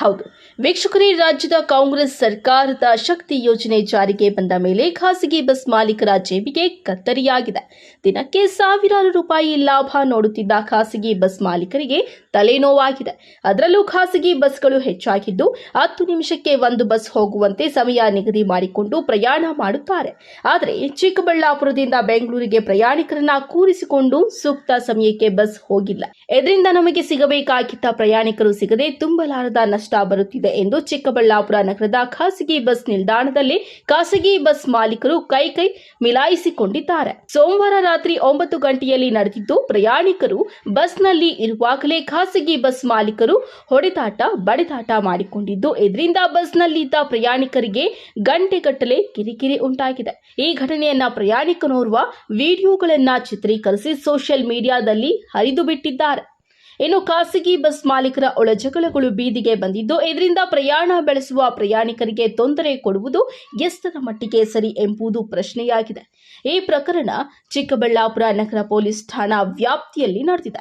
ಹೌದು ವೀಕ್ಷಕರೇ, ರಾಜ್ಯದ ಕಾಂಗ್ರೆಸ್ ಸರ್ಕಾರದ ಶಕ್ತಿ ಯೋಜನೆ ಜಾರಿಗೆ ಬಂದ ಮೇಲೆ ಖಾಸಗಿ ಬಸ್ ಮಾಲೀಕರ ಜೇಬಿಗೆ ಕತ್ತರಿಯಾಗಿದೆ. ದಿನಕ್ಕೆ ಸಾವಿರಾರು ರೂಪಾಯಿ ಲಾಭ ನೋಡುತ್ತಿದ್ದ ಖಾಸಗಿ ಬಸ್ ಮಾಲೀಕರಿಗೆ ತಲೆನೋವಾಗಿದೆ. ಅದರಲ್ಲೂ ಖಾಸಗಿ ಬಸ್ಗಳು ಹೆಚ್ಚಾಗಿದ್ದು 10 ನಿಮಿಷಕ್ಕೆ ಒಂದು ಬಸ್ ಹೋಗುವಂತೆ ಸಮಯ ನಿಗದಿ ಮಾಡಿಕೊಂಡು ಪ್ರಯಾಣ ಮಾಡುತ್ತಾರೆ. ಆದರೆ ಚಿಕ್ಕಬಳ್ಳಾಪುರದಿಂದ ಬೆಂಗಳೂರಿಗೆ ಪ್ರಯಾಣಿಕರನ್ನ ಕೂರಿಸಿಕೊಂಡು ಸೂಕ್ತ ಸಮಯಕ್ಕೆ ಬಸ್ ಹೋಗಿಲ್ಲ. ಇದರಿಂದ ನಮಗೆ ಸಿಗಬೇಕಾಗಿದ್ದ ಪ್ರಯಾಣಿಕರು ಸಿಗದೆ ತುಂಬಲಾರದ ನಷ್ಟ ಬರುತ್ತಿದೆ ಎಂದು ಚಿಕ್ಕಬಳ್ಳಾಪುರ ನಗರದ ಖಾಸಗಿ ಬಸ್ ನಿಲ್ದಾಣದಲ್ಲಿ ಖಾಸಗಿ ಬಸ್ ಮಾಲೀಕರು ಕೈ ಮಿಲಾಯಿಸಿಕೊಂಡಿದ್ದಾರೆ. ಸೋಮವಾರ ರಾತ್ರಿ 9 ಗಂಟೆಯಲ್ಲಿ ನಡೆದಿದ್ದು, ಪ್ರಯಾಣಿಕರು ಬಸ್ನಲ್ಲಿ ಇರುವಾಗಲೇ ಖಾಸಗಿ ಬಸ್ ಮಾಲೀಕರು ಹೊಡೆದಾಟ ಬಡಿದಾಟ ಮಾಡಿಕೊಂಡಿದ್ದು, ಇದರಿಂದ ಬಸ್ನಲ್ಲಿದ್ದ ಪ್ರಯಾಣಿಕರಿಗೆ ಗಂಟೆಗಟ್ಟಲೆ ಕಿರಿಕಿರಿ ಉಂಟಾಗಿದೆ. ಈ ಘಟನೆಯನ್ನ ಪ್ರಯಾಣಿಕನೋರ್ವ ವಿಡಿಯೋಗಳನ್ನ ಚಿತ್ರೀಕರಿಸಿ ಸೋಷಿಯಲ್ ಮೀಡಿಯಾದಲ್ಲಿ ಹರಿದು ಬಿಟ್ಟಿದ್ದಾರೆ. ಇನ್ನು ಖಾಸಗಿ ಬಸ್ ಮಾಲೀಕರ ಒಳಜಗಳಗಳು ಬೀದಿಗೆ ಬಂದಿದ್ದು, ಇದರಿಂದ ಪ್ರಯಾಣ ಬೆಳೆಸುವ ಪ್ರಯಾಣಿಕರಿಗೆ ತೊಂದರೆ ಕೊಡುವುದು ಎಷ್ಟರ ಮಟ್ಟಿಗೆ ಸರಿ ಎಂಬುದು ಪ್ರಶ್ನೆಯಾಗಿದೆ. ಈ ಪ್ರಕರಣ ಚಿಕ್ಕಬಳ್ಳಾಪುರ ನಗರ ಪೊಲೀಸ್ ಠಾಣಾ ವ್ಯಾಪ್ತಿಯಲ್ಲಿ ನಡೆದಿದೆ.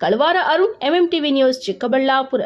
ಕಳವಾರ ಅರುಣ್, MMTV ನ್ಯೂಸ್, ಚಿಕ್ಕಬಳ್ಳಾಪುರ.